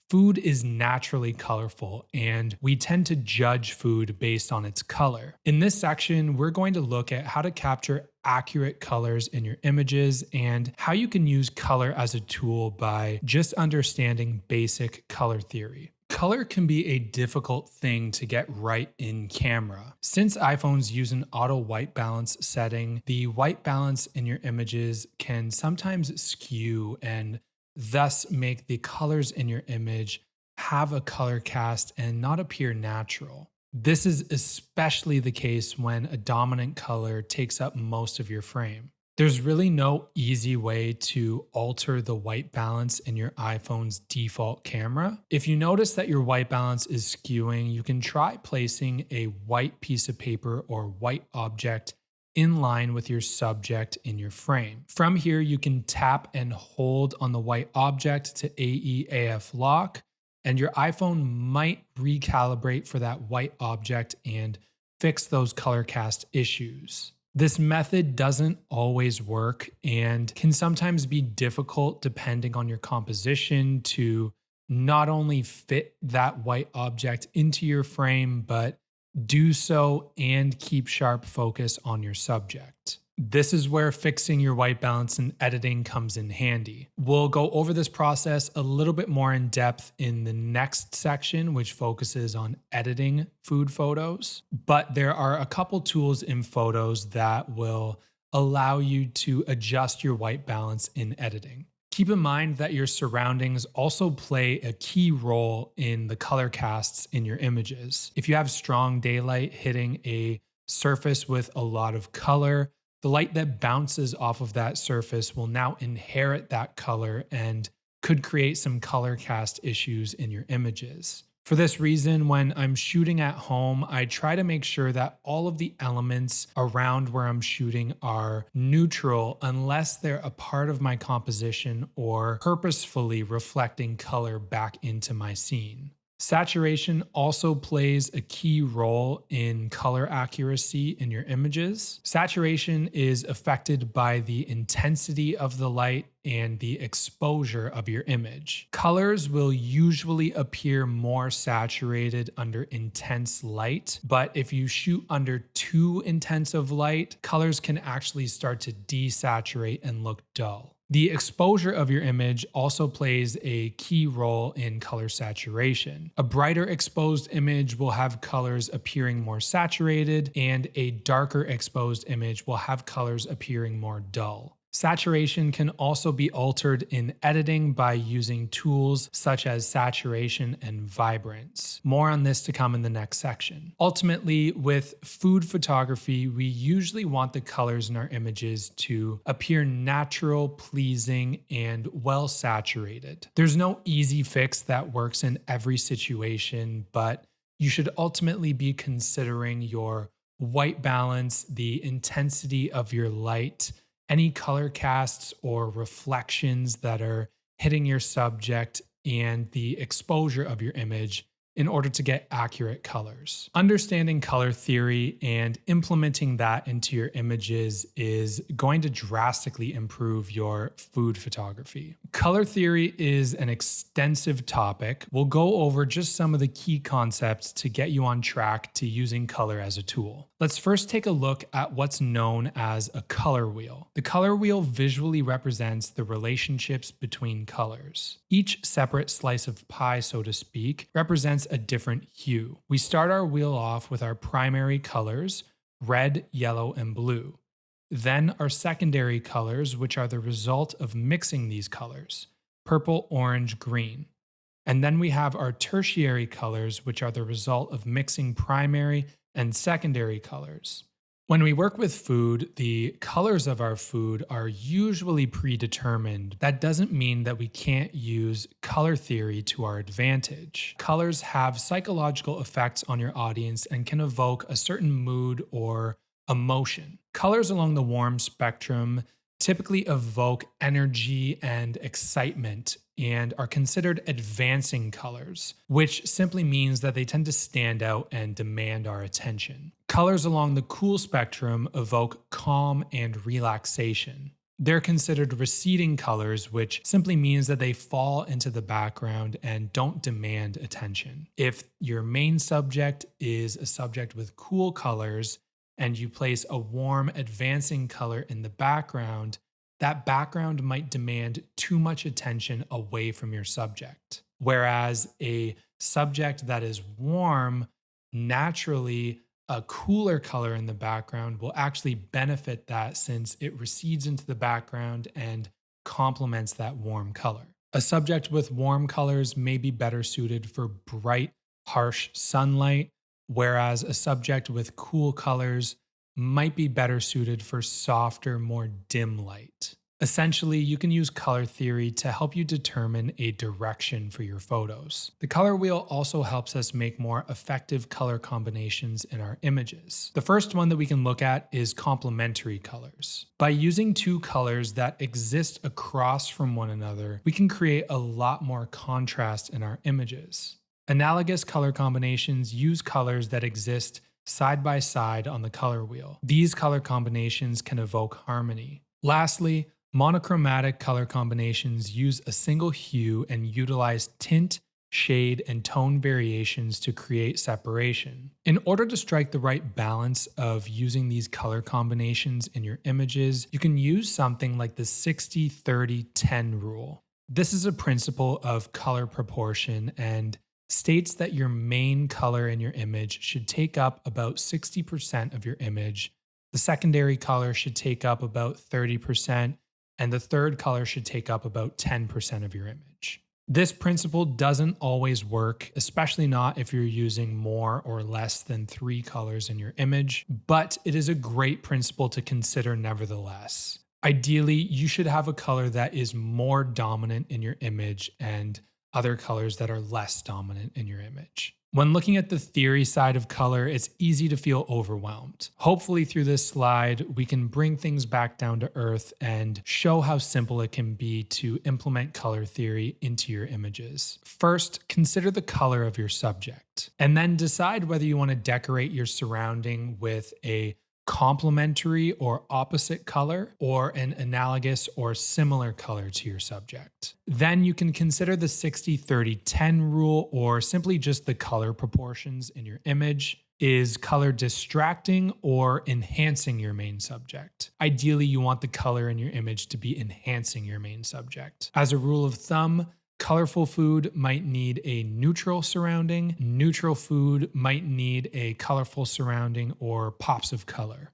Food is naturally colorful, and we tend to judge food based on its color. In this section, we're going to look at how to capture accurate colors in your images and how you can use color as a tool by just understanding basic color theory. Color can be a difficult thing to get right in camera. Since iPhones use an auto white balance setting, the white balance in your images can sometimes skew and thus make the colors in your image have a color cast and not appear natural. This is especially the case when a dominant color takes up most of your frame. There's really no easy way to alter the white balance in your iPhone's default camera. If you notice that your white balance is skewing, you can try placing a white piece of paper or white object in line with your subject in your frame. From here, you can tap and hold on the white object to AEAF lock, and your iPhone might recalibrate for that white object and fix those color cast issues. This method doesn't always work and can sometimes be difficult depending on your composition to not only fit that white object into your frame, but do so and keep sharp focus on your subject. This is where fixing your white balance in editing comes in handy. We'll go over this process a little bit more in depth in the next section, which focuses on editing food photos. But there are a couple tools in Photos that will allow you to adjust your white balance in editing. Keep in mind that your surroundings also play a key role in the color casts in your images. If you have strong daylight hitting a surface with a lot of color, the light that bounces off of that surface will now inherit that color and could create some color cast issues in your images. For this reason, when I'm shooting at home, I try to make sure that all of the elements around where I'm shooting are neutral unless they're a part of my composition or purposefully reflecting color back into my scene. Saturation also plays a key role in color accuracy in your images. Saturation is affected by the intensity of the light and the exposure of your image. Colors will usually appear more saturated under intense light, but if you shoot under too intense of light, colors can actually start to desaturate and look dull. The exposure of your image also plays a key role in color saturation. A brighter exposed image will have colors appearing more saturated, and a darker exposed image will have colors appearing more dull. Saturation can also be altered in editing by using tools such as saturation and vibrance. More on this to come in the next section. Ultimately, with food photography, we usually want the colors in our images to appear natural, pleasing, and well saturated. There's no easy fix that works in every situation, but you should ultimately be considering your white balance, the intensity of your light, any color casts or reflections that are hitting your subject, and the exposure of your image in order to get accurate colors. Understanding color theory and implementing that into your images is going to drastically improve your food photography. Color theory is an extensive topic. We'll go over just some of the key concepts to get you on track to using color as a tool. Let's first take a look at what's known as a color wheel. The color wheel visually represents the relationships between colors. Each separate slice of pie, so to speak, represents a different hue. We start our wheel off with our primary colors, red, yellow, and blue. Then our secondary colors, which are the result of mixing these colors, purple, orange, green. And then we have our tertiary colors, which are the result of mixing primary and secondary colors. When we work with food, the colors of our food are usually predetermined. That doesn't mean that we can't use color theory to our advantage. Colors have psychological effects on your audience and can evoke a certain mood or emotion. Colors along the warm spectrum typically evoke energy and excitement and are considered advancing colors, which simply means that they tend to stand out and demand our attention. Colors along the cool spectrum evoke calm and relaxation. They're considered receding colors, which simply means that they fall into the background and don't demand attention. If your main subject is a subject with cool colors and you place a warm, advancing color in the background, that background might demand too much attention away from your subject. Whereas a subject that is warm, naturally, a cooler color in the background will actually benefit that since it recedes into the background and complements that warm color. A subject with warm colors may be better suited for bright, harsh sunlight, whereas a subject with cool colors might be better suited for softer, more dim light. Essentially, you can use color theory to help you determine a direction for your photos. The color wheel also helps us make more effective color combinations in our images. The first one that we can look at is complementary colors. By using two colors that exist across from one another, we can create a lot more contrast in our images. Analogous color combinations use colors that exist side by side on the color wheel. These color combinations can evoke harmony. Lastly, monochromatic color combinations use a single hue and utilize tint, shade, and tone variations to create separation. In order to strike the right balance of using these color combinations in your images, you can use something like the 60-30-10 rule. This is a principle of color proportion and states that your main color in your image should take up about 60% of your image, the secondary color should take up about 30%, and the third color should take up about 10% of your image. This principle doesn't always work, especially not if you're using more or less than 3 colors in your image, but it is a great principle to consider nevertheless. Ideally, you should have a color that is more dominant in your image and other colors that are less dominant in your image. When looking at the theory side of color, it's easy to feel overwhelmed. Hopefully through this slide, we can bring things back down to earth and show how simple it can be to implement color theory into your images. First, consider the color of your subject, and then decide whether you want to decorate your surrounding with a complementary or opposite color or an analogous or similar color to your subject. Then you can consider the 60-30-10 rule or simply just the color proportions in your image. Is color distracting or enhancing your main subject? Ideally, you want the color in your image to be enhancing your main subject. As a rule of thumb, colorful food might need a neutral surrounding. Neutral food might need a colorful surrounding or pops of color.